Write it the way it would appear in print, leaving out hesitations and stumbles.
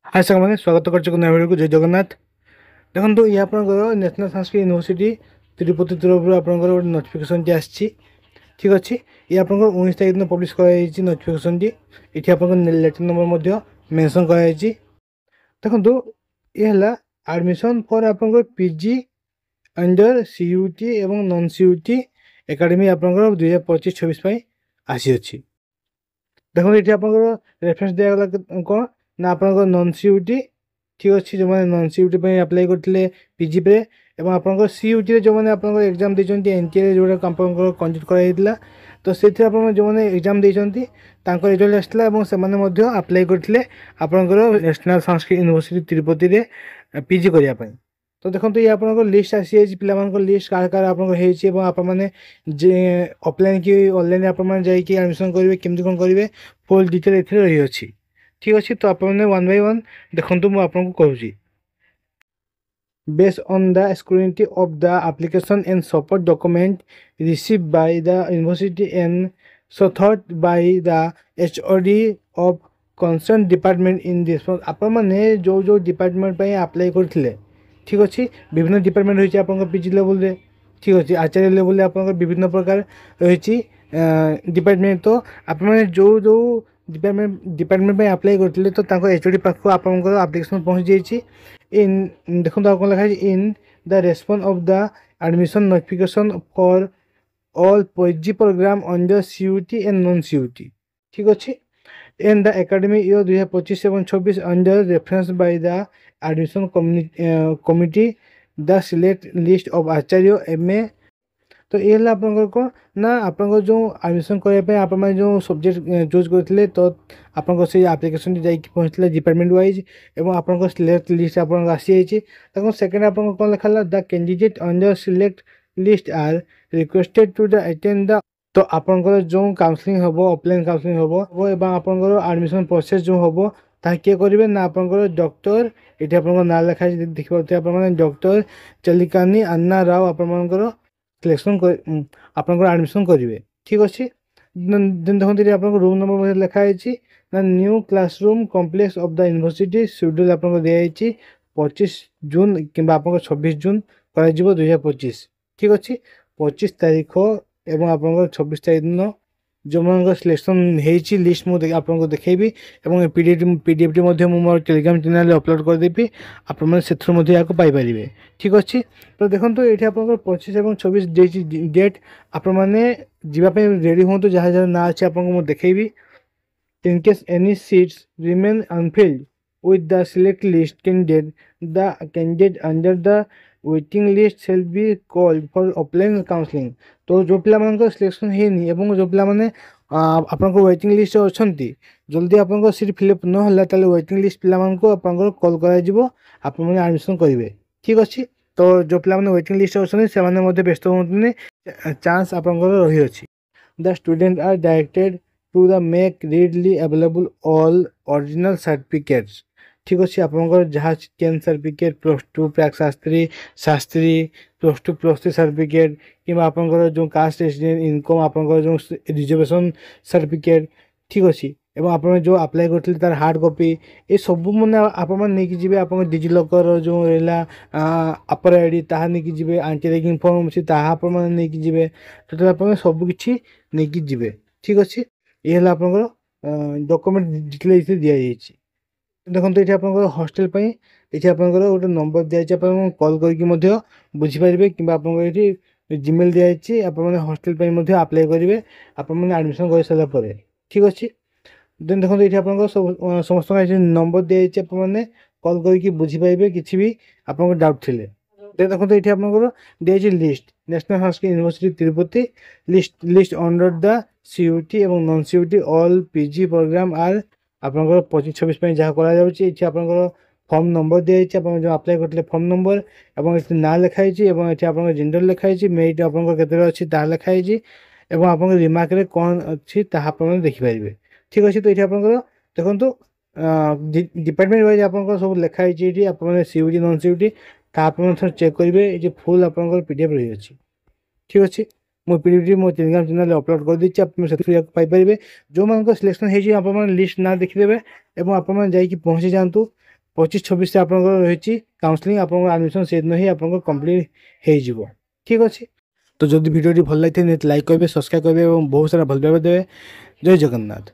हाय साथी स्वागत कर भिडियो को जय जगन्नाथ। देखो ये आप नेशनल संस्कृत यूनिवर्सिटी तिरुपति तरफ आप नोटिफिकेशन आसी ठीक अच्छे। ये आप 19 तारीख दिन पब्लिश कर नोटिफिकेशन टी ये आप लेटर नंबर मेंशन कर देखो ये है एडमिशन फॉर आप पीजी अंडर सीयूटी एवं नॉन सीयूटी एकेडमी आप 2025-26 आसी अच्छी। देखो ये आप रेफरेंस दिगला कौन ना आप नॉन सीयूटी ठीक अच्छे जो मैंने नॉन सीयूटी अप्लाई करते पीजी पे और आप सीयूटी जो मैंने आप एग्जाम देते एनटीए जो कंडक्ट कराइला तो से जो मैंने एग्जाम देते रिजल्ट आसला से अप्लाई करते आपंकर national Sanskrit university Tirupati PG करने। तो देखो ये आप लिस्ट आसी पे लिस्ट कार कार आपने ऑफलाइन कि ऑनलाइन आपकी एडमिशन करेंगे केमती कौन करेंगे फुल डिटेल ये रही अच्छी ठीक अच्छे। तो आपने वन बाय वन देखो मुझे कहूँ based on the scrutiny of the application and support document received by the university and sought by the HOD of concerned department in this आप जो जो डिपार्टमेंट अप्लाई करते ठीक अच्छे विभिन्न डिपार्टमेंट रही है पीजी लेवल रे ठीक अच्छे आचार्य लेवल आप विभिन्न प्रकार रही डिपार्टमेंट। तो आप जो जो डिपार्टमेंट अप्लाई करते तो एचओडी पाखु आपंकर आप्लिकेसन पहुँच जाइए इन देखो आप लिखा in the response of the admission notification for all PG program under CUET and non CUET ठीक अच्छे in the academy year 2025-26 under reference by the admission committee the select list of Acharya MA. तो ये आप ना आप जो admission करने आप जो सब्जेक्ट चूज करते तो आप आप्लिकेसन पहुँचला डिपार्टमेंट वाइज और आप सिलेक्ट लिस्ट आप आसी जाइए। सेकेंड आप कौन लिखा the candidate under select list are requested to the attend the. तो आपंकर जो काउंसलिंग हम ऑफलाइन काउंसलिंग हम आपंकर एडमिशन प्रोसेस जो हम ता किए करेंगे ना आपंकर डॉक्टर ये आप ना लिखा देखिए आप डॉक्टर चलिकानी अन्ना राव आपंकर सिलेक्शन आपंकर एडमिशन करेंगे ठीक अच्छे। देखते आप रूम नंबर लिखाई ना new classroom complex of the university schedule आप दिखाई 25 जून कि आप 26 जून कर 2025 ठीक अच्छे 25 तारीख एवं आप 26 तारीख दिन जो मान सिलेक्शन होती लिस्ट मुझे आपको देखेबी और पीडीएफ टी मोर टेलीग्राम चैनल अपलोड करदेवी आपको पाइपर ठीक अच्छे। तो देखो ये आप 25 और 26 डेट आप जावाई रेडी हूँ जहाँ जहाँ ना अच्छे आपको देखेबी in case any seats remain unfilled with the select list candidate under the waiting list shall be called for offline counseling। तो जो पिला मानक सिलेक्शन होनी एवं जो पिला माने आपन वेटिंग लिस्ट अच्छा जल्दी आप सीट फिलअप नहला ताले वेटिंग लिस्ट पिला मानक आपन कॉल करा जिवो आप माने एडमिशन करेंगे ठीक अच्छे। तो जो पिला माने वेटिंग लिस्ट अच्छा से माने व्यस्त होने चांस आपन रही अच्छी। The student are directed to the make readily available all original certificates ठीक अच्छे आपंकर जहाँ 10th certificate +2 Prak Shastri Shastri +2 +3 certificate कि आपंकर जो कास्ट रेसिडेंट इनकम आपंकर जो रिजर्वेशन सर्टिफिकेट ठीक अच्छे एवं आप जो अप्लाई करते तार हार्ड कॉपी ये सब मैंने आपके आप डिजिलकर जो रहा अपर आईडी ताहा नहीं जी आंटी रैगिंग फॉर्म अच्छी नहीं जी टोटाल आप सबकि नहीं जी ठीक अच्छे। ये आप डॉक्यूमेंट डिटेल दि जाइए। देखो ये आप हॉस्टेल ये आप गोटे नंबर दिखाई कॉल करके बुझीपारे कि ये जीमेल दिखाई आप हॉस्टेल अप्लाई करेंगे आप एडमिशन कर सारापर ठीक अच्छे। देन देखो ये आप समस्त नंबर दिखाई आप कॉल करके बुझीपारे कि भी आप डाउट थे। देन देखो ये आप दिखाई list national Sanskrit university Tirupati list under the CUET और non CUET all PG program are आपंकर 25-26 जहाँ कर फॉर्म नंबर दिखाई आप जो अप्लाई करते फॉर्म नंबर और ये ना लिखाई ये आप जेंडर लिखाई मेरिट आपंकर अच्छी लिखाई और आप रिमार्क कौन अच्छी आप देखिपारे ठीक अच्छे। तो ये आप देखो डिपार्टमेंट वाइज आप सब लिखाई आप सीयूटी नॉन सीयूटी आप चेक करेंगे फुल आप पीडीएफ रही अच्छी ठीक अच्छे। मो पीडीएफ मो टेलीग्राम चैनल अपलोड कर दीजिए आप पाइपर जो मान सिलेक्शन हो लिस्ट ना देखिदेवे और आप पहुँची जातु 25-26 ଆପଣଙ୍କର ରହିଛି କାଉନସିଲିଂ ଆପଣଙ୍କର ଆଡମିସନ୍ ସେଦିନ ହିଁ ଆପଣଙ୍କର କମ୍ପ୍ଲିଟ୍ ହେଇଯିବ ଠିକ୍ ଅଛି। ତ ଯଦି ଭିଡ଼ିଓଟି ଭଲ ଲାଗିଥାଏ ନିହାତି ଲାଇକ୍ କରିବେ, ସବସ୍କ୍ରାଇବ୍ କରିବେ ଏବଂ ବହୁତ ସାରା ଭଲ ପାଇବା ଦେବେ। ଜୟ ଜଗନ୍ନାଥ।